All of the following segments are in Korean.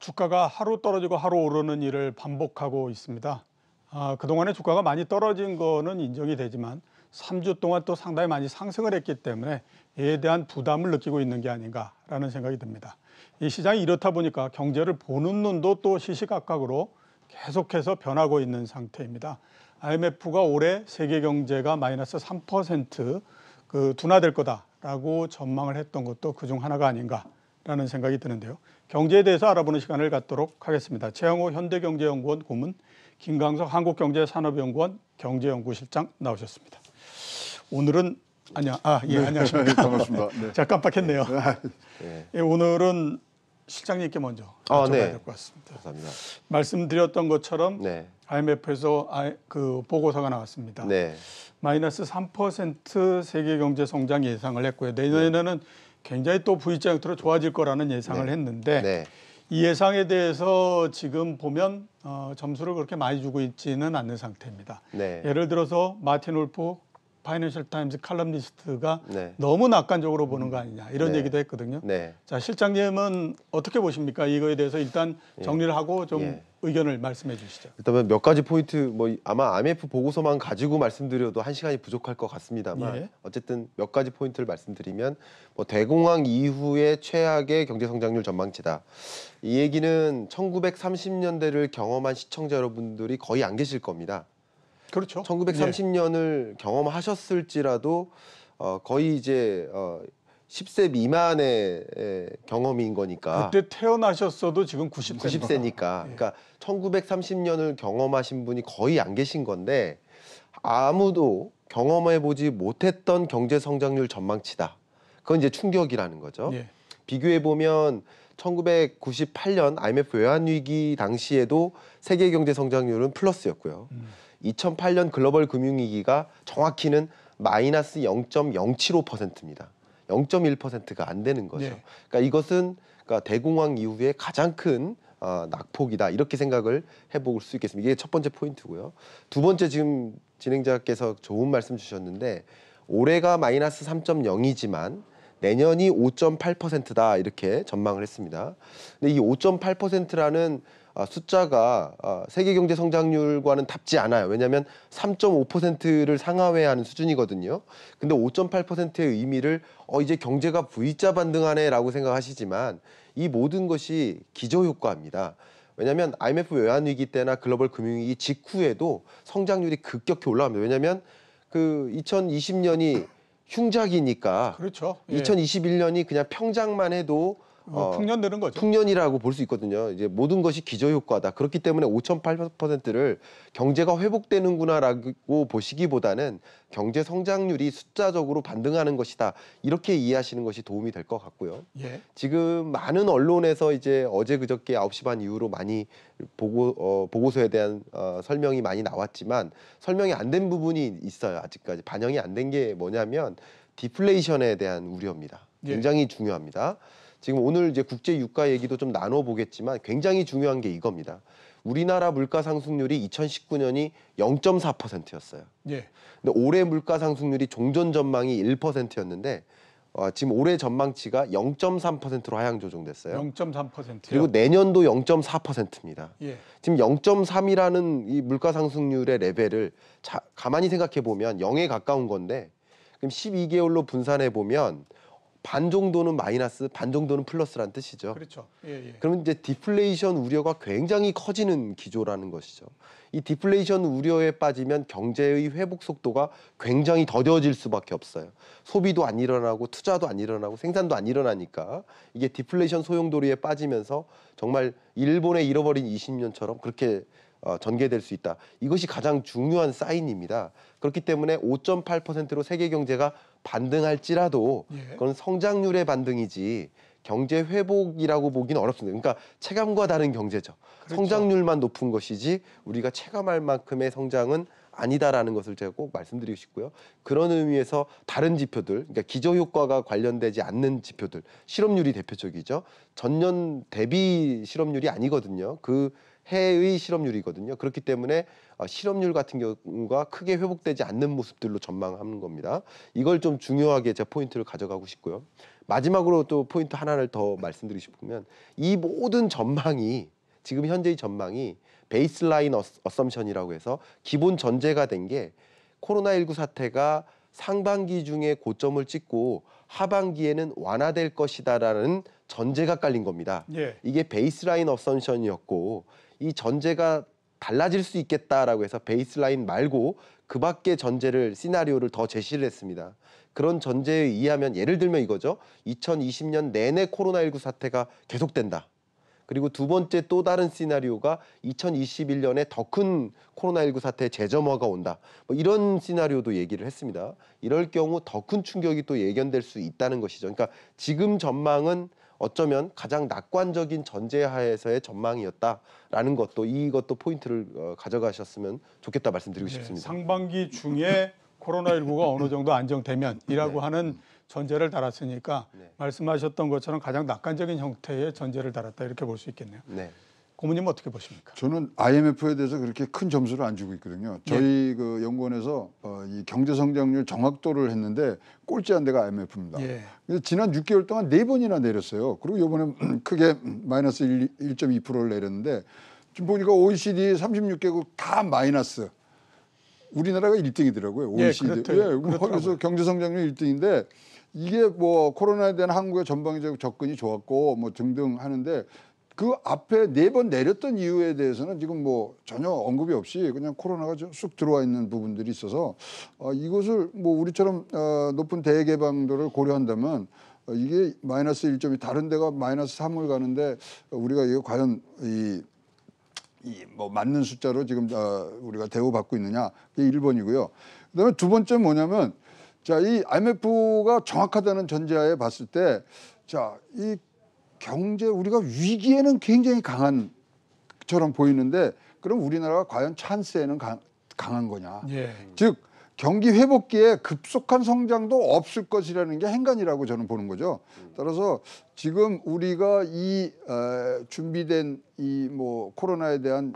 주가가 하루 떨어지고 하루 오르는 일을 반복하고 있습니다. 그동안에 주가가 많이 떨어진 거는 인정이 되지만 3주 동안 또 상당히 많이 상승을 했기 때문에 이에 대한 부담을 느끼고 있는 게 아닌가라는 생각이 듭니다. 이 시장이 이렇다 보니까 경제를 보는 눈도 또 시시각각으로 계속해서 변하고 있는 상태입니다. IMF가 올해 세계 경제가 마이너스 3% 둔화될 거다라고 전망을 했던 것도 그중 하나가 아닌가라는 생각이 드는데요. 경제에 대해서 알아보는 시간을 갖도록 하겠습니다. 최영호 현대경제연구원 고문, 김강석 한국경제산업연구원 경제연구실장 나오셨습니다. 오늘은 안녕하십니까. 반갑습니다. 네. 제가 깜빡했네요. 예, 오늘은 실장님께 먼저 여쭤봐야 될 것 같습니다. 감사합니다. 말씀드렸던 것처럼 네. IMF에서 그 보고서가 나왔습니다. 네. 마이너스 3% 세계 경제 성장 예상을 했고요. 내년에는 굉장히 또 V자 형태로 좋아질 거라는 예상을 했는데 네. 이 예상에 대해서 지금 보면 점수를 그렇게 많이 주고 있지는 않는 상태입니다. 네. 예를 들어서 마틴 울프 파이낸셜 타임즈 칼럼니스트가 네. 너무 낙관적으로 보는 거 아니냐 이런 얘기도 했거든요. 네. 자, 실장님은 어떻게 보십니까? 이거에 대해서 일단 정리를 하고 좀 의견을 말씀해 주시죠. 일단 몇 가지 포인트, 아마 IMF 보고서만 가지고 말씀드려도 1시간이 부족할 것 같습니다만 어쨌든 몇 가지 포인트를 말씀드리면 대공황 이후의 최악의 경제 성장률 전망치다. 이 얘기는 1930년대를 경험한 시청자 여러분들이 거의 안 계실 겁니다. 그렇죠. 1930년을 경험하셨을지라도 거의 이제 10세 미만의 경험인 거니까. 그때 태어나셨어도 지금 90세니까. 그러니까 1930년을 경험하신 분이 거의 안 계신 건데 아무도 경험해보지 못했던 경제 성장률 전망치다. 그건 이제 충격이라는 거죠. 비교해보면 1998년 IMF 외환위기 당시에도 세계 경제 성장률은 플러스였고요. 2008년 글로벌 금융위기가 정확히는 마이너스 0.075%입니다. 0.1%가 안 되는 거죠. 그러니까 이것은 대공황 이후에 가장 큰 낙폭이다. 이렇게 생각을 해볼 수 있겠습니다. 이게 첫 번째 포인트고요. 두 번째, 지금 진행자께서 좋은 말씀 주셨는데 올해가 마이너스 3.0이지만 내년이 5.8%다 이렇게 전망을 했습니다. 근데 이 5.8%라는 숫자가 세계 경제 성장률과는 닿지 않아요. 왜냐하면 3.5%를 상하회하는 수준이거든요. 근데 5.8%의 의미를 이제 경제가 V자 반등하네라고 생각하시지만 이 모든 것이 기저효과입니다. 왜냐하면 IMF 외환위기 때나 글로벌 금융위기 직후에도 성장률이 급격히 올라갑니다. 왜냐하면 그 2020년이 흉작이니까. 그렇죠. 2021년이 그냥 평장만 해도 풍년 되는 거죠. 풍년이라고 볼 수 있거든요. 이제 모든 것이 기저효과다. 그렇기 때문에 5.8%를 경제가 회복되는구나라고 보시기보다는 경제 성장률이 숫자적으로 반등하는 것이다. 이렇게 이해하시는 것이 도움이 될 것 같고요. 지금 많은 언론에서 이제 어제 그저께 9시 반 이후로 많이 보고서에 대한 설명이 많이 나왔지만 설명이 안 된 부분이 있어요. 아직까지 반영이 안 된 게 뭐냐면 디플레이션에 대한 우려입니다. 굉장히 중요합니다. 지금 오늘 이제 국제 유가 얘기도 좀 나눠보겠지만 굉장히 중요한 게 이겁니다. 우리나라 물가 상승률이 2019년이 0.4%였어요. 근데 올해 물가 상승률이 종전 전망이 1%였는데 지금 올해 전망치가 0.3%로 하향 조정됐어요. 0.3%요. 그리고 내년도 0.4%입니다. 지금 0.3이라는 이 물가 상승률의 레벨을 가만히 생각해 보면 0에 가까운 건데 그럼 12개월로 분산해 보면 반 정도는 마이너스, 반 정도는 플러스란 뜻이죠. 그렇죠. 그러면 이제 디플레이션 우려가 굉장히 커지는 기조라는 것이죠. 이 디플레이션 우려에 빠지면 경제의 회복 속도가 굉장히 더뎌질 수밖에 없어요. 소비도 안 일어나고 투자도 안 일어나고 생산도 안 일어나니까 이게 디플레이션 소용돌이에 빠지면서 정말 일본의 잃어버린 20년처럼 그렇게 전개될 수 있다. 이것이 가장 중요한 사인입니다. 그렇기 때문에 5.8%로 세계 경제가 반등할지라도 그건 성장률의 반등이지 경제 회복이라고 보기는 어렵습니다. 그러니까 체감과 다른 경제죠. 성장률만 높은 것이지 우리가 체감할 만큼의 성장은 아니다라는 것을 제가 꼭 말씀드리고 싶고요. 그런 의미에서 다른 지표들, 그러니까 기저효과가 관련되지 않는 지표들, 실업률이 대표적이죠. 전년 대비 실업률이 아니거든요. 그 해의 실업률이거든요. 그렇기 때문에 실업률 같은 경우가 크게 회복되지 않는 모습들로 전망하는 겁니다. 이걸 좀 중요하게 제가 포인트를 가져가고 싶고요. 마지막으로 또 포인트 하나를 더 말씀드리고 싶으면 이 모든 전망이 지금 현재의 전망이 베이스라인 어썸션이라고 해서 기본 전제가 된 게 코로나19 사태가 상반기 중에 고점을 찍고 하반기에는 완화될 것이다라는 전제가 깔린 겁니다. 예. 이게 베이스라인 어썸션이었고 이 전제가 달라질 수 있겠다라고 해서 베이스라인 말고 그 밖의 전제를 시나리오를 더 제시를 했습니다. 그런 전제에 의하면 예를 들면 이거죠. 2020년 내내 코로나19 사태가 계속된다. 그리고 두 번째 또 다른 시나리오가 2021년에 더 큰 코로나19 사태의 재점화가 온다. 뭐 이런 시나리오도 얘기를 했습니다. 이럴 경우 더 큰 충격이 또 예견될 수 있다는 것이죠. 그러니까 지금 전망은 어쩌면 가장 낙관적인 전제하에서의 전망이었다라는 것도 이것도 포인트를 가져가셨으면 좋겠다 말씀드리고 예, 싶습니다. 상반기 중에 코로나19가 어느 정도 안정되면이라고 네. 하는 전제를 달았으니까 네. 말씀하셨던 것처럼 가장 낙관적인 형태의 전제를 달았다 이렇게 볼 수 있겠네요. 네. 고모님 어떻게 보십니까? 저는 IMF에 대해서 그렇게 큰 점수를 안 주고 있거든요. 저희 그 연구원에서 이 경제 성장률 정확도를 했는데 꼴찌한 데가 IMF입니다. 예. 그래서 지난 6개월 동안 4번이나 내렸어요. 그리고 이번에 크게 마이너스 1.2%를 내렸는데 지금 보니까 OECD 36개국 다 마이너스. 우리나라가 1등이더라고요. 예, OECD. 그렇더라고요. 그래서 경제 성장률 1등인데 이게 뭐 코로나에 대한 한국의 전방위적 접근이 좋았고 뭐 등등 하는데 그 앞에 4번 내렸던 이유에 대해서는 지금 뭐 전혀 언급이 없이 그냥 코로나가 좀 쑥 들어와 있는 부분들이 있어서 이것을 뭐 우리처럼 높은 대개방도를 고려한다면 이게 마이너스 1점이 다른 데가 마이너스 3을 가는데 우리가 이게 과연 이 뭐 맞는 숫자로 지금 우리가 대우받고 있느냐 그게 1번이고요. 그다음에 두 번째 뭐냐면 자, 이 IMF가 정확하다는 전제하에 봤을 때 자, 이 경제 우리가 위기에는 굉장히 강한 처럼 보이는데 그럼 우리나라가 과연 찬스에는 강한 거냐? 예. 즉 경기 회복기에 급속한 성장도 없을 것이라는 게 행간이라고 저는 보는 거죠. 따라서 지금 우리가 이 준비된 이 뭐 코로나에 대한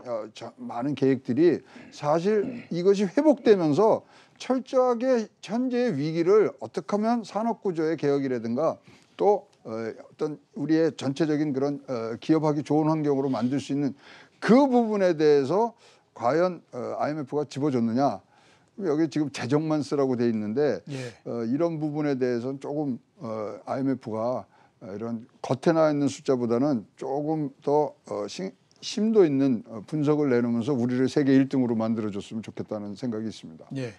많은 계획들이 사실 이것이 회복되면서 철저하게 현재의 위기를 어떻게 하면 산업구조의 개혁이라든가 또 어떤 우리의 전체적인 그런 기업하기 좋은 환경으로 만들 수 있는 그 부분에 대해서 과연 IMF가 집어줬느냐. 여기 지금 재정만 쓰라고 돼 있는데 예. 이런 부분에 대해서는 조금 IMF가 이런 겉에 나와 있는 숫자보다는 조금 더 심도 있는 분석을 내놓으면서 우리를 세계 1등으로 만들어줬으면 좋겠다는 생각이 있습니다. 예.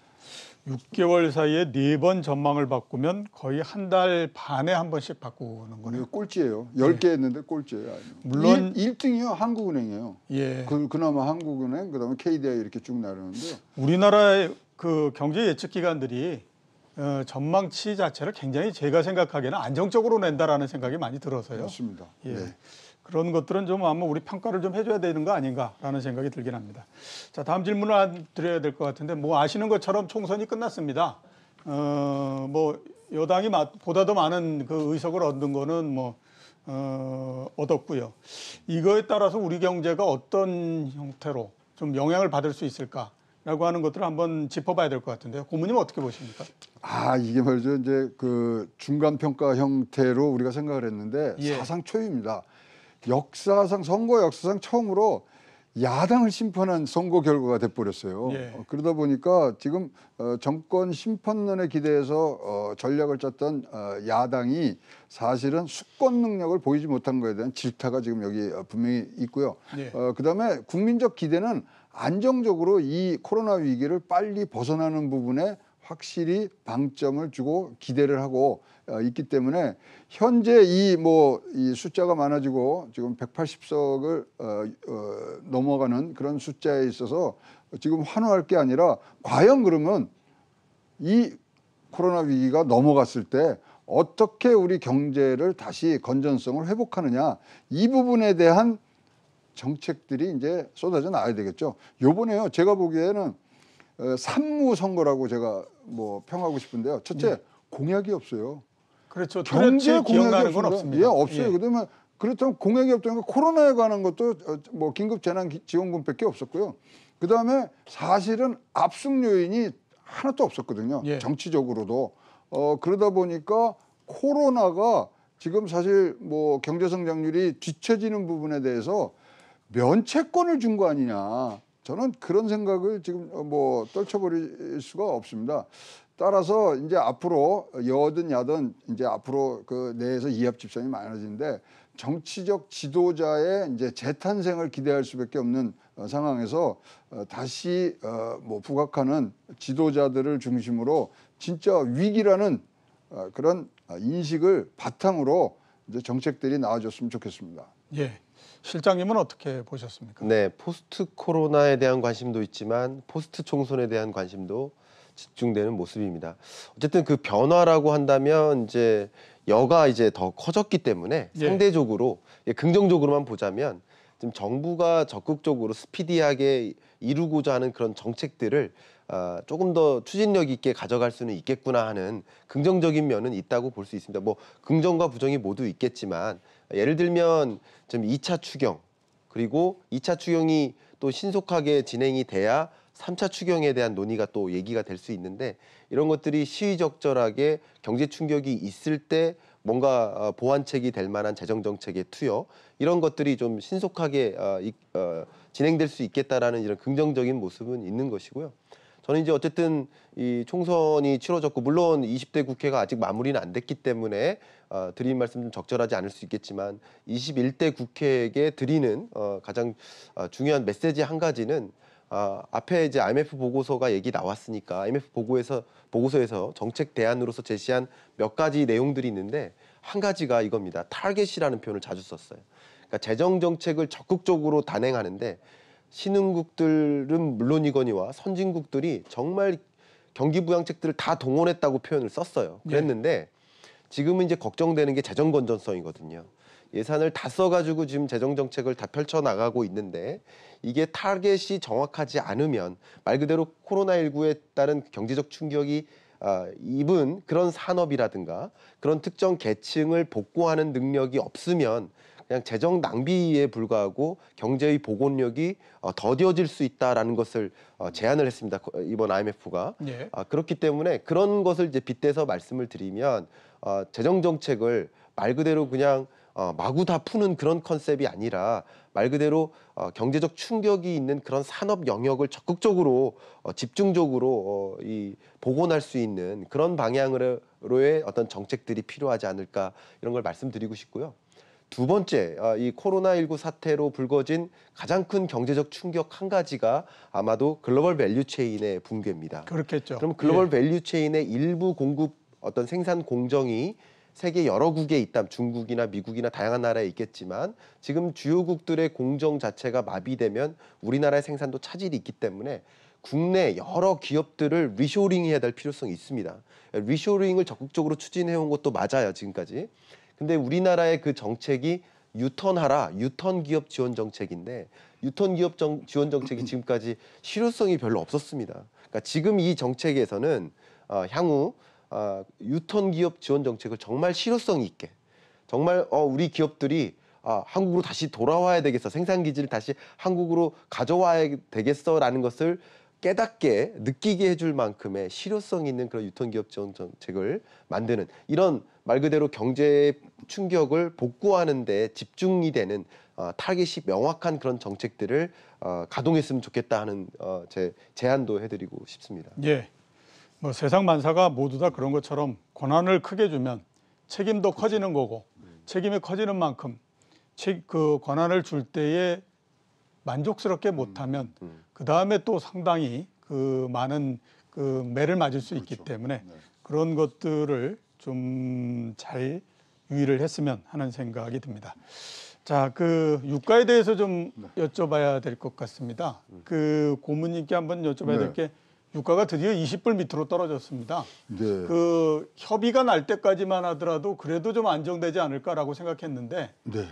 6개월 사이에 4번 전망을 바꾸면 거의 한 달 반에 한 번씩 바꾸는 거네요. 이거 꼴찌예요. 10개 했는데 꼴찌예요. 물론 1등이요. 한국은행이에요. 예. 그나마 한국은행 그다음에 KDI 이렇게 쭉 나르는데요. 우리나라의 그 경제 예측 기관들이 전망치 자체를 굉장히 제가 생각하기에는 안정적으로 낸다라는 생각이 많이 들어서요. 맞습니다. 예. 네. 그런 것들은 좀 아마 우리 평가를 좀 해줘야 되는 거 아닌가라는 생각이 들긴 합니다. 자, 다음 질문을 드려야 될 것 같은데 뭐 아시는 것처럼 총선이 끝났습니다. 뭐 여당이 보다 더 많은 그 의석을 얻는 거는 뭐 얻었고요. 이거에 따라서 우리 경제가 어떤 형태로 좀 영향을 받을 수 있을까라고 하는 것들을 한번 짚어봐야 될 것 같은데요. 고모님 어떻게 보십니까? 이게 말이죠. 이제 그 중간 평가 형태로 우리가 생각을 했는데 예. 사상 초유입니다. 선거 역사상 처음으로 야당을 심판한 선거 결과가 돼버렸어요. 예. 그러다 보니까 지금 정권 심판론에 기대해서 전략을 짰던 야당이 사실은 수권 능력을 보이지 못한 것에 대한 질타가 지금 여기 분명히 있고요. 예. 그다음에 국민적 기대는 안정적으로 이 코로나 위기를 빨리 벗어나는 부분에 확실히 방점을 주고 기대를 하고 있기 때문에 현재 이 숫자가 많아지고 지금 180석을 넘어가는 그런 숫자에 있어서 지금 환호할 게 아니라 과연 그러면 이 코로나 위기가 넘어갔을 때 어떻게 우리 경제를 다시 건전성을 회복하느냐 이 부분에 대한 정책들이 이제 쏟아져 나와야 되겠죠. 요번에요 제가 보기에는 산무 선거라고 제가 뭐 평하고 싶은데요. 첫째 네. 공약이 없어요. 그렇죠. 경제 기억나는 공약이 건 없습니다. 예, 없어요. 그러면 그렇다면 공약이 없다는 건 코로나에 관한 것도 뭐 긴급 재난 지원금밖에 없었고요. 그다음에 사실은 압승 요인이 하나도 없었거든요. 예. 정치적으로도 그러다 보니까 코로나가 지금 사실 뭐 경제 성장률이 뒤처지는 부분에 대해서 면책권을 준 거 아니냐. 저는 그런 생각을 지금 뭐 떨쳐버릴 수가 없습니다. 따라서 이제 앞으로 여든 야든 이제 앞으로 그 내에서 이합 집산이 많아지는데 정치적 지도자의 이제 재탄생을 기대할 수밖에 없는 상황에서 다시 뭐 부각하는 지도자들을 중심으로 진짜 위기라는 그런 인식을 바탕으로 이제 정책들이 나와줬으면 좋겠습니다. 예. 실장님은 어떻게 보셨습니까? 네, 포스트 코로나에 대한 관심도 있지만 포스트 총선에 대한 관심도 집중되는 모습입니다. 어쨌든 그 변화라고 한다면 이제 여가 이제 더 커졌기 때문에 예. 상대적으로 긍정적으로만 보자면 지금 정부가 적극적으로 스피디하게 이루고자 하는 그런 정책들을 조금 더 추진력 있게 가져갈 수는 있겠구나 하는 긍정적인 면은 있다고 볼 수 있습니다. 뭐 긍정과 부정이 모두 있겠지만 예를 들면 좀 2차 추경 그리고 2차 추경이 또 신속하게 진행이 돼야 3차 추경에 대한 논의가 또 얘기가 될 수 있는데 이런 것들이 시의적절하게 경제 충격이 있을 때 뭔가 보완책이 될 만한 재정 정책의 투여 이런 것들이 좀 신속하게 진행될 수 있겠다라는 이런 긍정적인 모습은 있는 것이고요. 저는 이제 어쨌든 이 총선이 치러졌고 물론 20대 국회가 아직 마무리는 안 됐기 때문에 드린 말씀 좀 적절하지 않을 수 있겠지만 21대 국회에게 드리는 가장 중요한 메시지 한 가지는 앞에 이제 IMF 보고서가 얘기 나왔으니까 IMF 보고서에서 정책 대안으로서 제시한 몇 가지 내용들이 있는데 한 가지가 이겁니다. 타겟이라는 표현을 자주 썼어요. 그러니까 재정 정책을 적극적으로 단행하는데 신흥국들은 물론이거니와 선진국들이 정말 경기 부양책들을 다 동원했다고 표현을 썼어요. 그랬는데 지금은 이제 걱정되는 게 재정 건전성이거든요. 예산을 다 써가지고 지금 재정 정책을 다 펼쳐 나가고 있는데 이게 타겟이 정확하지 않으면 말 그대로 코로나19에 따른 경제적 충격이 입은 그런 산업이라든가 그런 특정 계층을 복구하는 능력이 없으면 그냥 재정 낭비에 불과하고 경제의 복원력이 더뎌질 수 있다라는 것을 제안을 했습니다. 이번 IMF가. 예. 그렇기 때문에 그런 것을 이제 빗대서 말씀을 드리면 재정 정책을 말 그대로 그냥 마구 다 푸는 그런 컨셉이 아니라 말 그대로 경제적 충격이 있는 그런 산업 영역을 적극적으로 집중적으로 이 복원할 수 있는 그런 방향으로의 어떤 정책들이 필요하지 않을까 이런 걸 말씀드리고 싶고요. 두 번째, 이 코로나19 사태로 불거진 가장 큰 경제적 충격 한 가지가 아마도 글로벌 밸류체인의 붕괴입니다. 그렇겠죠. 그럼 글로벌 밸류체인의 일부 공급 어떤 생산 공정이 세계 여러 국에 있다. 중국이나 미국이나 다양한 나라에 있겠지만 지금 주요국들의 공정 자체가 마비되면 우리나라의 생산도 차질이 있기 때문에 국내 여러 기업들을 리쇼링해야 될 필요성이 있습니다. 리쇼링을 적극적으로 추진해온 것도 맞아요, 지금까지. 근데 우리나라의 그 정책이 유턴하라, 유턴 기업 지원 정책인데 유턴 기업 지원 정책이 지금까지 실효성이 별로 없었습니다. 그러니까 지금 이 정책에서는 향후 유턴 기업 지원 정책을 정말 실효성 있게 정말 우리 기업들이 한국으로 다시 돌아와야 되겠어, 생산 기지를 다시 한국으로 가져와야 되겠어라는 것을 깨닫게 느끼게 해줄 만큼의 실효성 있는 그런 유턴 기업 지원 정책을 만드는 이런 말 그대로 경제 충격을 복구하는 데 집중이 되는 타겟이 명확한 그런 정책들을 가동했으면 좋겠다 하는 제 제안도 해드리고 싶습니다. 예. 뭐 세상 만사가 모두 다 그런 것처럼 고난을 크게 주면 책임도 커지는 거고 책임이 커지는 만큼 그 고난을 줄 때에 만족스럽게 못하면 그 다음에 또 상당히 그 많은 그 매를 맞을 수 있기 때문에 그런 것들을 좀 잘 유의를 했으면 하는 생각이 듭니다. 자, 그 유가에 대해서 좀 여쭤봐야 될 것 같습니다. 그 고문님께 한번 여쭤봐야 될 게 유가가 드디어 20불 밑으로 떨어졌습니다. 네. 그 협의가 날 때까지만 하더라도 그래도 좀 안정되지 않을까라고 생각했는데 네.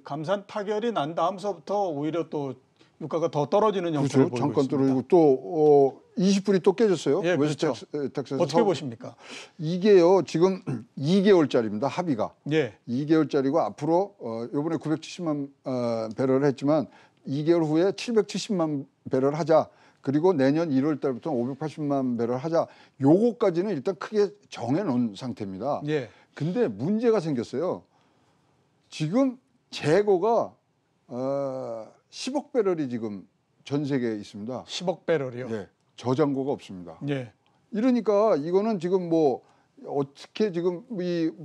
감산 타결이 난 다음서부터 오히려 또 유가가 더 떨어지는 형태를 그렇죠. 보이고 잠깐 있습니다. 떨어지고 또 20불이 또 깨졌어요. 예, 웨스트 그렇죠. 텍사스 어떻게 보십니까? 이게요 지금 2개월짜리입니다. 합의가 예, 2개월짜리고 앞으로 이번에 970만 배럴을 했지만 2개월 후에 770만 배럴 하자. 그리고 내년 1월 달부터 580만 배럴 하자. 요거까지는 일단 크게 정해놓은 상태입니다. 예. 근데 문제가 생겼어요. 지금 재고가 10억 배럴이 지금 전 세계에 있습니다. 10억 배럴이요. 예, 저장고가 없습니다. 예. 이러니까 이거는 지금 뭐 어떻게 지금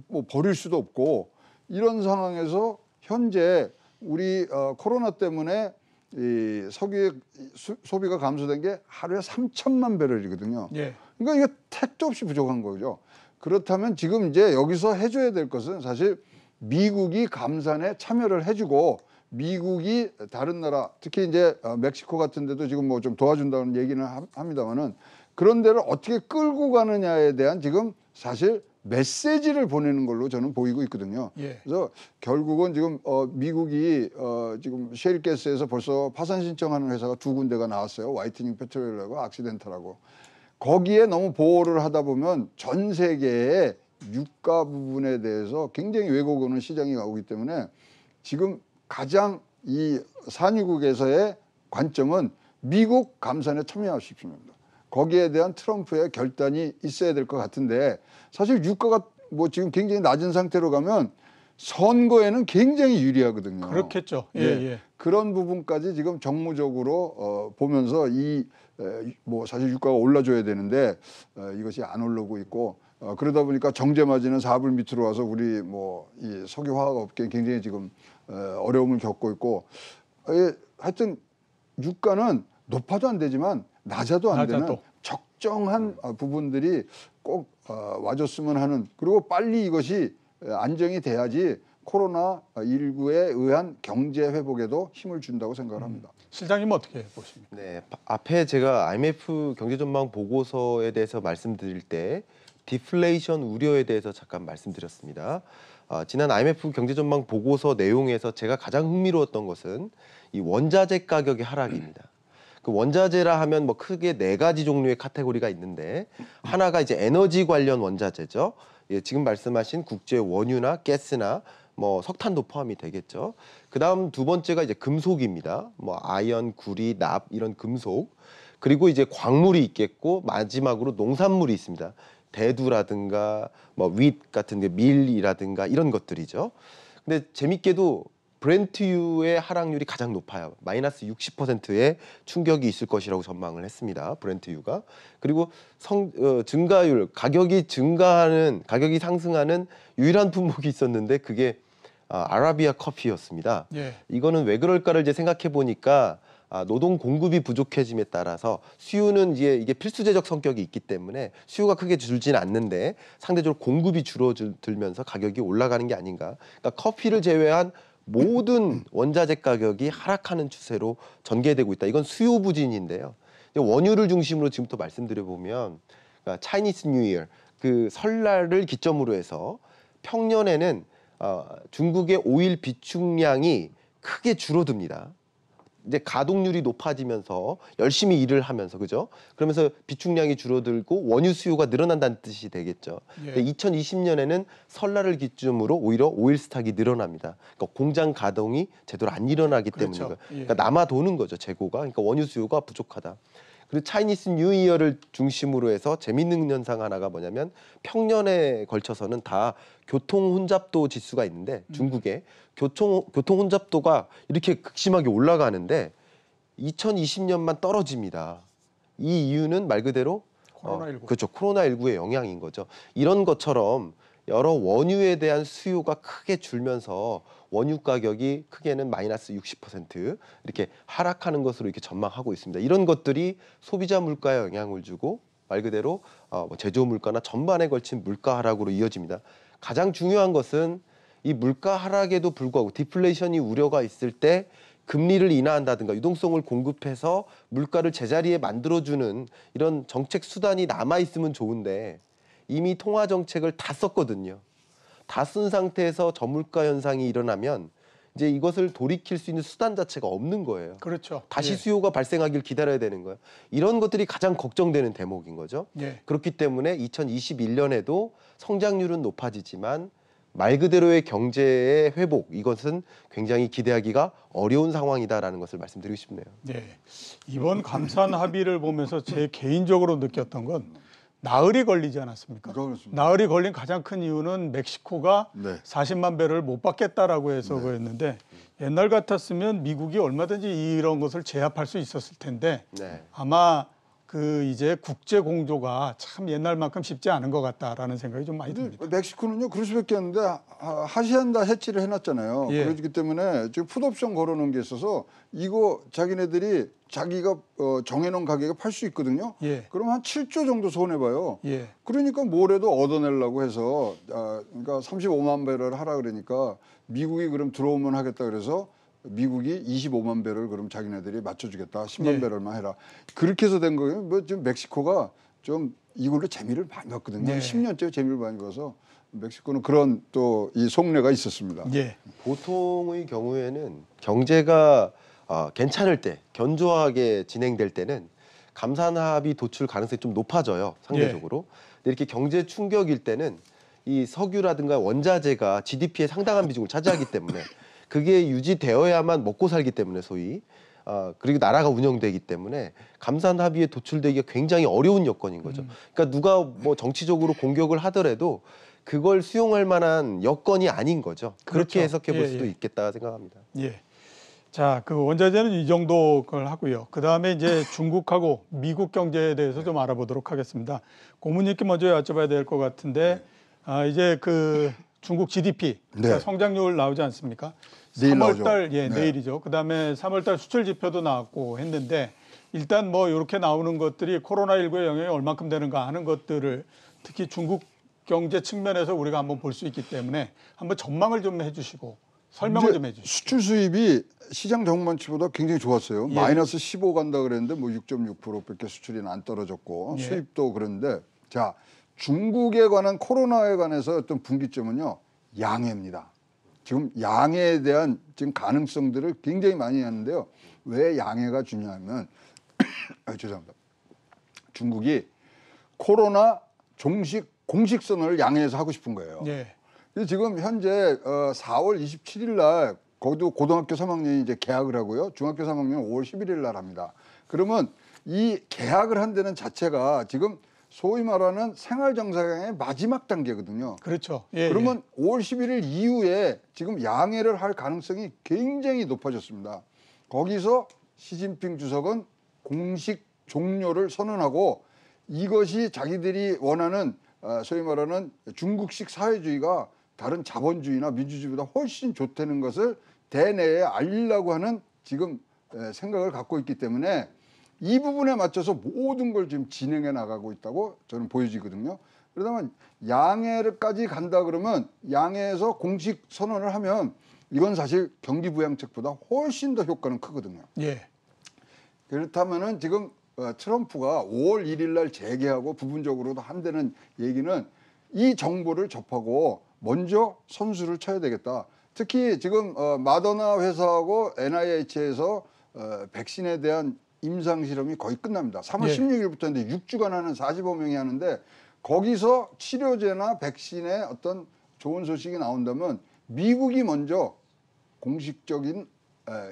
뭐 버릴 수도 없고 이런 상황에서 현재 우리 코로나 때문에 이 석유의 소비가 감소된 게 하루에 3천만 배럴이거든요. 예. 그러니까 이거 택도 없이 부족한 거죠. 그렇다면 지금 이제 여기서 해줘야 될 것은 사실 미국이 감산에 참여를 해주고 미국이 다른 나라 특히 이제 멕시코 같은 데도 지금 뭐 좀 도와준다는 얘기는 합니다만은 그런 데를 어떻게 끌고 가느냐에 대한 지금 사실 메시지를 보내는 걸로 저는 보이고 있거든요. 예. 그래서 결국은 지금 미국이 지금 셰일가스에서 벌써 파산 신청하는 회사가 두 군데가 나왔어요. 화이트닝 페트롤하고 악시덴탈하고. 거기에 너무 보호를 하다 보면 전 세계의 유가 부분에 대해서 굉장히 왜곡오는 시장이 나오기 때문에 지금 가장 이 산유국에서의 관점은 미국 감산에 참여하십시오입니다. 거기에 대한 트럼프의 결단이 있어야 될 것 같은데 사실 유가가 뭐 지금 굉장히 낮은 상태로 가면 선거에는 굉장히 유리하거든요. 그렇겠죠. 예, 예. 예. 그런 부분까지 지금 정무적으로 보면서 뭐 사실 유가가 올라줘야 되는데 이것이 안 올라오고 있고 그러다 보니까 정제 마진은 4불 밑으로 와서 우리 뭐 이 석유화학 업계 굉장히 지금 어려움을 겪고 있고 하여튼 유가는 높아도 안 되지만 낮아도 안 되는 적정한 부분들이 꼭 와줬으면 하는 그리고 빨리 이것이 안정이 돼야지 코로나19에 의한 경제 회복에도 힘을 준다고 생각을 합니다. 실장님은 어떻게 보십니까? 네, 앞에 제가 IMF 경제전망 보고서에 대해서 말씀드릴 때 디플레이션 우려에 대해서 잠깐 말씀드렸습니다. 지난 IMF 경제전망 보고서 내용에서 제가 가장 흥미로웠던 것은 이 원자재 가격의 하락입니다. 그 원자재라 하면 뭐 크게 4가지 종류의 카테고리가 있는데 하나가 이제 에너지 관련 원자재죠. 예, 지금 말씀하신 국제 원유나 가스나 뭐 석탄도 포함이 되겠죠. 그다음 두 번째가 이제 금속입니다. 뭐 아연, 구리, 납 이런 금속. 그리고 이제 광물이 있겠고 마지막으로 농산물이 있습니다. 대두라든가 뭐 윗 같은 게 밀이라든가 이런 것들이죠. 근데 재밌게도 브렌트유의 하락률이 가장 높아요. 마이너스 60%의 충격이 있을 것이라고 전망을 했습니다. 브렌트유가. 그리고 증가율, 가격이 상승하는 유일한 품목이 있었는데 그게 아라비아 커피였습니다. 예. 이거는 왜 그럴까를 이제 생각해 보니까 노동 공급이 부족해짐에 따라서 수요는 이게 필수재적 성격이 있기 때문에 수요가 크게 줄지는 않는데 상대적으로 공급이 줄어들면서 가격이 올라가는 게 아닌가. 그러니까 커피를 제외한 모든 원자재 가격이 하락하는 추세로 전개되고 있다. 이건 수요 부진인데요. 원유를 중심으로 지금부터 말씀드려 보면 차이니스 뉴 이어 그 설날을 기점으로 해서 평년에는 중국의 오일 비축량이 크게 줄어듭니다. 이제 가동률이 높아지면서 열심히 일을 하면서 그죠? 그러면서 비축량이 줄어들고 원유 수요가 늘어난다는 뜻이 되겠죠. 예. 2020년에는 설날을 기점으로 오히려 오일 스탁이 늘어납니다. 그러니까 공장 가동이 제대로 안 일어나기 그렇죠. 때문에 예. 그러니까 남아 도는 거죠, 재고가. 그러니까 원유 수요가 부족하다. 그리고 차이니스 뉴 이어를 중심으로 해서 재밌는 현상 하나가 뭐냐면 평년에 걸쳐서는 다 교통 혼잡도 지수가 있는데 중국에 교통 혼잡도가 이렇게 극심하게 올라가는데 2020년만 떨어집니다. 이 이유는 말 그대로 코로나19. 그렇죠. 코로나19의 영향인 거죠. 이런 것처럼 여러 원유에 대한 수요가 크게 줄면서 원유 가격이 크게는 마이너스 60% 이렇게 하락하는 것으로 이렇게 전망하고 있습니다. 이런 것들이 소비자 물가에 영향을 주고 말 그대로 제조 물가나 전반에 걸친 물가 하락으로 이어집니다. 가장 중요한 것은 이 물가 하락에도 불구하고 디플레이션이 우려가 있을 때 금리를 인하한다든가 유동성을 공급해서 물가를 제자리에 만들어주는 이런 정책 수단이 남아있으면 좋은데 이미 통화 정책을 다 썼거든요. 다 쓴 상태에서 저물가 현상이 일어나면 이제 이것을 돌이킬 수 있는 수단 자체가 없는 거예요. 그렇죠. 다시 예. 수요가 발생하길 기다려야 되는 거예요. 이런 것들이 가장 걱정되는 대목인 거죠. 예. 그렇기 때문에 2021년에도 성장률은 높아지지만 말 그대로의 경제의 회복, 이것은 굉장히 기대하기가 어려운 상황이다라는 것을 말씀드리고 싶네요. 네. 이번 감산 합의를 보면서 제 개인적으로 느꼈던 건 나흘이 걸리지 않았습니까? 그렇습니다. 나흘이 걸린 가장 큰 이유는 멕시코가 네. 40만 배럴 못 받겠다라고 해서 그랬는데 옛날 같았으면 미국이 얼마든지 이런 것을 제압할 수 있었을 텐데 네. 아마 그 이제 국제 공조가 참 옛날만큼 쉽지 않은 것 같다라는 생각이 좀 많이 듭니다. 멕시코는요 그럴 수밖에 없는데 하시안다 해치를 해놨잖아요. 예. 그렇기 때문에 지금 풋옵션 걸어놓은 게 있어서 이거 자기네들이 자기가 정해놓은 가격에 팔 수 있거든요. 예. 그럼 한 7조 정도 손해봐요. 예. 그러니까 뭐래도 얻어내려고 해서 그러니까 35만 배럴 하라 그러니까 미국이 그럼 들어오면 하겠다 그래서 미국이 25만 배럴 그럼 자기네들이 맞춰주겠다. 10만 예. 배럴만 해라. 그렇게 해서 된 거예요. 뭐 지금 멕시코가 좀 이걸로 재미를 많이 봤거든요. 네. 10년째 재미를 많이 봐서 멕시코는 그런 또 이 속내가 있었습니다. 예. 보통의 경우에는 경제가 괜찮을 때, 견조하게 진행될 때는 감산 합의 도출 가능성이 좀 높아져요, 상대적으로. 근데 이렇게 경제 충격일 때는 이 석유라든가 원자재가 GDP의 상당한 비중을 차지하기 때문에 그게 유지되어야만 먹고 살기 때문에 소위 그리고 나라가 운영되기 때문에 감산 합의에 도출되기가 굉장히 어려운 여건인 거죠. 그러니까 누가 뭐 정치적으로 공격을 하더라도 그걸 수용할 만한 여건이 아닌 거죠. 그렇게 그렇죠. 해석해 볼 예, 수도 예. 있겠다 생각합니다. 예. 자, 그 원자재는 이 정도 걸 하고요. 그 다음에 이제 중국하고 미국 경제에 대해서 좀 알아보도록 하겠습니다. 고문님께 먼저 여쭤봐야 될 것 같은데, 이제 그 중국 GDP 그러니까 네. 성장률 나오지 않습니까? 내일 3월 달, 나오죠. 예, 네. 내일이죠. 그 다음에 3월 달 수출 지표도 나왔고 했는데, 일단 뭐 이렇게 나오는 것들이 코로나19의 영향이 얼만큼 되는가 하는 것들을 특히 중국 경제 측면에서 우리가 한번 볼 수 있기 때문에 한번 전망을 좀 해주시고 설명을 이제 좀 해주시죠. 수출 수입이 시장 전망치보다 굉장히 좋았어요. 예. 마이너스 15 간다 그랬는데 뭐 6.6%밖에 수출이 안 떨어졌고 예. 수입도 그런데 자 중국에 관한 코로나에 관해서 어떤 분기점은요 양해입니다. 지금 양해에 대한 지금 가능성들을 굉장히 많이 하는데요. 왜 양해가 중요하면 죄송합니다. 중국이 코로나 공식 선언을 양해해서 하고 싶은 거예요. 예. 그래서 지금 현재 4월 27일 날 거기도 고등학교 3학년이 이제 개학을 하고요. 중학교 3학년은 5월 11일 날 합니다. 그러면 이 개학을 한다는 자체가 지금 소위 말하는 생활 정상의 마지막 단계거든요. 그렇죠. 예, 그러면 5월 11일 이후에 지금 양해를 할 가능성이 굉장히 높아졌습니다. 거기서 시진핑 주석은 공식 종료를 선언하고 이것이 자기들이 원하는 소위 말하는 중국식 사회주의가 다른 자본주의나 민주주의보다 훨씬 좋다는 것을 대내에 알리려고 하는 지금 생각을 갖고 있기 때문에 이 부분에 맞춰서 모든 걸 지금 진행해 나가고 있다고 저는 보여지거든요. 그러다면 양해를까지 간다 그러면 양해에서 공식 선언을 하면 이건 사실 경기 부양책보다 훨씬 더 효과는 크거든요. 예. 그렇다면은 지금 트럼프가 5월 1일 날 재개하고 부분적으로도 한다는 얘기는 이 정보를 접하고 먼저 선수를 쳐야 되겠다. 특히 지금 마더나 회사하고 NIH에서 백신에 대한 임상 실험이 거의 끝납니다. 3월 예. 16일부터인데 6주간 하는 45명이 하는데 거기서 치료제나 백신의 어떤 좋은 소식이 나온다면 미국이 먼저 공식적인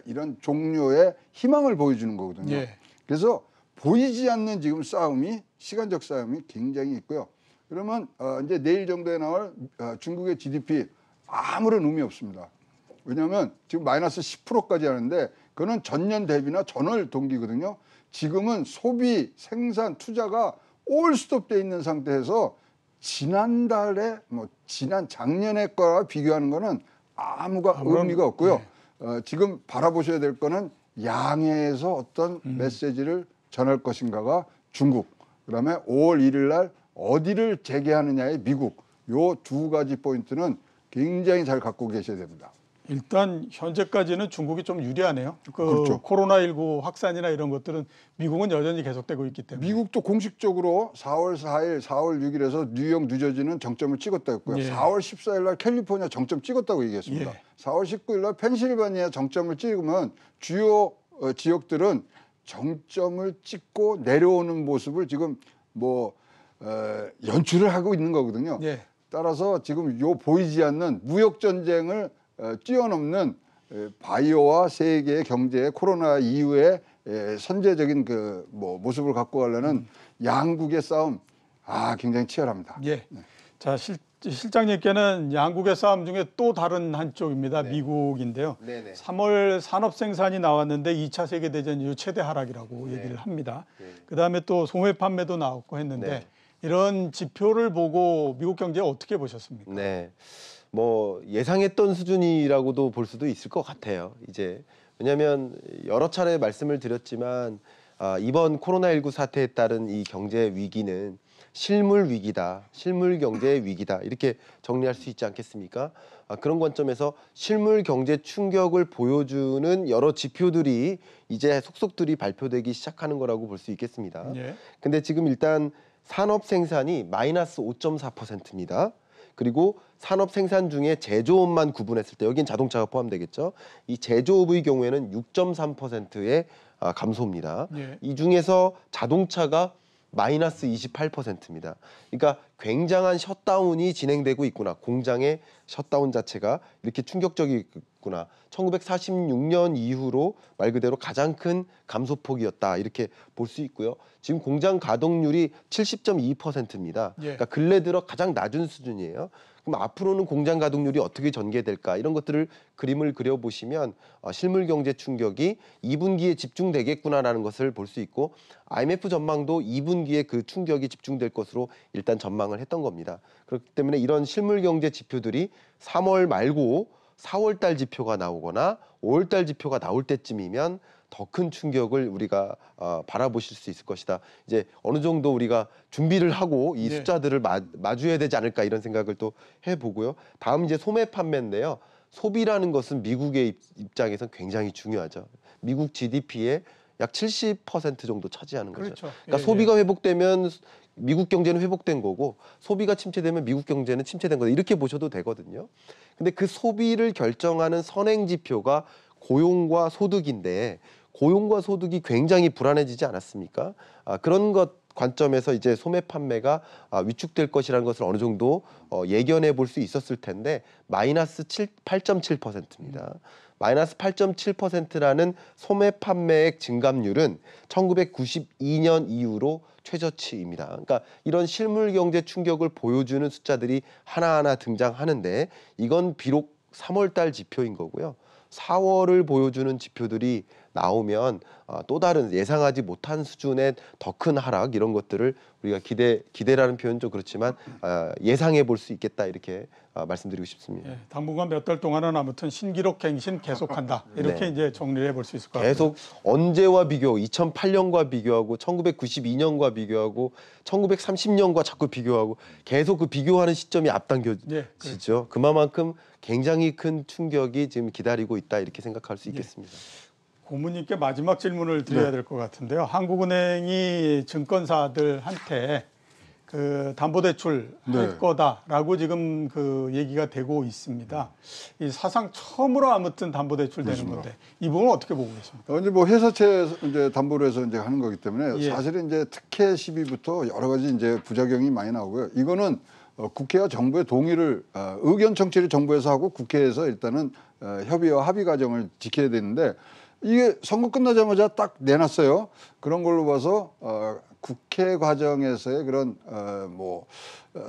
이런 종료의 희망을 보여주는 거거든요. 예. 그래서 보이지 않는 지금 싸움이 시간적 싸움이 굉장히 있고요. 그러면 이제 내일 정도에 나올 중국의 GDP 아무런 의미 없습니다. 왜냐하면 지금 마이너스 10%까지 하는데 그거는 전년 대비나 전월 동기거든요. 지금은 소비, 생산, 투자가 올 스톱돼 있는 상태에서 지난달에 지난 작년에 거와 비교하는 거는 아무가 의미가 없고요. 지금 바라보셔야 될 거는 양해에서 어떤 메시지를 전할 것인가가 중국, 그다음에 5월 1일 날 어디를 재개하느냐의 미국, 요 두 가지 포인트는 굉장히 잘 갖고 계셔야 됩니다. 일단 현재까지는 중국이 좀 유리하네요. 그렇죠. 코로나19 확산이나 이런 것들은 미국은 여전히 계속되고 있기 때문에. 미국도 공식적으로 4월 4일, 4월 6일에서 뉴욕, 뉴저지는 정점을 찍었다 했고요. 예. 4월 14일 날 캘리포니아 정점 찍었다고 얘기했습니다. 예. 4월 19일 날 펜실바니아 정점을 찍으면 주요 지역들은 정점을 찍고 내려오는 모습을 지금 연출을 하고 있는 거거든요. 예. 따라서 지금 요 보이지 않는 무역 전쟁을 뛰어넘는 바이오와 세계의 경제 코로나 이후에 선제적인 그 뭐 모습을 갖고 가려는 양국의 싸움 굉장히 치열합니다. 예. 자, 실장님께는 양국의 싸움 중에 또 다른 한쪽입니다. 네. 미국인데요. 네네. 3월 산업 생산이 나왔는데 2차 세계 대전 이후 최대 하락이라고 네. 얘기를 합니다. 네. 그다음에 또 소매 판매도 나왔고 했는데 네. 이런 지표를 보고 미국 경제 어떻게 보셨습니까? 네. 뭐 예상했던 수준이라고도 볼 수도 있을 것 같아요. 이제 왜냐하면 여러 차례 말씀을 드렸지만 이번 코로나19 사태에 따른 이 경제 위기는 실물 위기다, 실물 경제 위기다 이렇게 정리할 수 있지 않겠습니까? 그런 관점에서 실물 경제 충격을 보여주는 여러 지표들이 이제 속속들이 발표되기 시작하는 거라고 볼 수 있겠습니다. 예. 근데 지금 일단 산업 생산이 마이너스 5.4%입니다. 그리고 산업 생산 중에 제조업만 구분했을 때 여긴 자동차가 포함되겠죠. 이 제조업의 경우에는 6.3%의 감소입니다. 예. 이 중에서 자동차가 마이너스 28%입니다. 그러니까 굉장한 셧다운이 진행되고 있구나. 공장의 셧다운 자체가 이렇게 충격적이구나. 1946년 이후로 말 그대로 가장 큰 감소폭이었다. 이렇게 볼 수 있고요. 지금 공장 가동률이 70.2%입니다. 예. 그러니까 근래 들어 가장 낮은 수준이에요. 그럼 앞으로는 공장 가동률이 어떻게 전개될까 이런 것들을 그림을 그려보시면 실물 경제 충격이 2분기에 집중되겠구나라는 것을 볼 수 있고 IMF 전망도 2분기에 그 충격이 집중될 것으로 일단 전망을 했던 겁니다. 그렇기 때문에 이런 실물 경제 지표들이 3월 말고 4월 달 지표가 나오거나 5월 달 지표가 나올 때쯤이면 더 큰 충격을 우리가 바라보실 수 있을 것이다. 이제 어느 정도 우리가 준비를 하고 이 네. 숫자들을 마주해야 되지 않을까 이런 생각을 또 해보고요. 다음 이제 소매 판매인데요. 소비라는 것은 미국의 입장에서 굉장히 중요하죠. 미국 GDP의 약 70% 정도 차지하는 거죠. 그렇죠. 그러니까 예, 소비가 회복되면 미국 경제는 회복된 거고 소비가 침체되면 미국 경제는 침체된 거다. 이렇게 보셔도 되거든요. 근데 그 소비를 결정하는 선행 지표가 고용과 소득인데 고용과 소득이 굉장히 불안해지지 않았습니까? 그런 것 관점에서 이제 소매 판매가 위축될 것이라는 것을 어느 정도 예견해 볼 수 있었을 텐데 마이너스 8.7%입니다. 마이너스 8.7%라는 소매 판매액 증감률은 1992년 이후로 최저치입니다. 그러니까 이런 실물 경제 충격을 보여주는 숫자들이 하나하나 등장하는데 이건 비록 3월 달 지표인 거고요. 4월을 보여주는 지표들이 나오면 또 다른 예상하지 못한 수준의 더 큰 하락 이런 것들을 우리가 기대라는 표현 좀 그렇지만 예상해 볼 수 있겠다 이렇게 말씀드리고 싶습니다. 예, 당분간 몇 달 동안은 아무튼 신기록 갱신 계속한다 이렇게 네. 이제 정리를 해볼 수 있을 것 같아요. 계속 언제와 비교, 2008년과 비교하고 1992년과 비교하고 1930년과 자꾸 비교하고 계속 그 비교하는 시점이 예, 앞당겨지죠. 그만큼 굉장히 큰 충격이 지금 기다리고 있다 이렇게 생각할 수 있겠습니다. 고문님께 마지막 질문을 드려야 될 것 같은데요. 한국은행이 증권사들한테 그 담보대출 할 거다라고 지금 그 얘기가 되고 있습니다. 이 사상 처음으로 아무튼 담보대출 되는 건데 이 부분은 어떻게 보고 계십니까? 이제 뭐 회사채 이제 담보로 해서 이제 하는 거기 때문에 예. 사실은 이제 특혜 시비부터 여러 가지 이제 부작용이 많이 나오고요. 이거는 국회와 정부의 동의를 의견 청취를 정부에서 하고 국회에서 일단은 협의와 합의 과정을 지켜야 되는데 이게 선거 끝나자마자 딱 내놨어요. 그런 걸로 봐서 국회 과정에서의 그런 뭐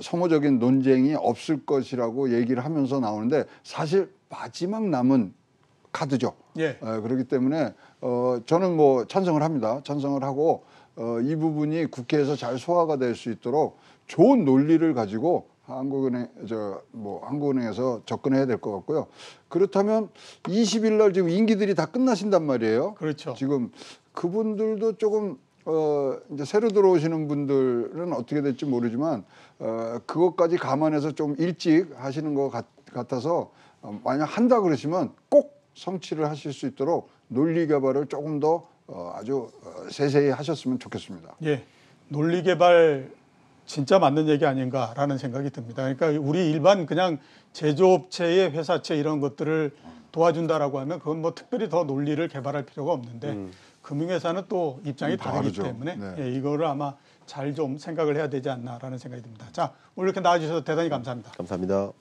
소모적인 논쟁이 없을 것이라고 얘기를 하면서 나오는데 사실 마지막 남은 카드죠. 예. 그렇기 때문에 저는 뭐 찬성을 합니다. 찬성을 하고 이 부분이 국회에서 잘 소화가 될 수 있도록 좋은 논리를 가지고 한국은행에서 접근해야 될 것 같고요. 그렇다면 20일 날 지금 임기들이 다 끝나신단 말이에요. 그렇죠. 지금 그분들도 조금 이제 새로 들어오시는 분들은 어떻게 될지 모르지만 그것까지 감안해서 좀 일찍 하시는 것 같아서 만약 한다 그러시면 꼭 성취를 하실 수 있도록 논리 개발을 조금 더 아주 세세히 하셨으면 좋겠습니다. 예, 논리 개발 진짜 맞는 얘기 아닌가라는 생각이 듭니다. 그러니까 우리 일반 그냥 제조업체의 회사채 이런 것들을 도와준다라고 하면 그건 뭐 특별히 더 논리를 개발할 필요가 없는데 금융회사는 또 입장이 다르기 다르죠. 때문에 네. 예, 이거를 아마 잘 좀 생각을 해야 되지 않나라는 생각이 듭니다. 자, 오늘 이렇게 나와주셔서 대단히 감사합니다. 감사합니다.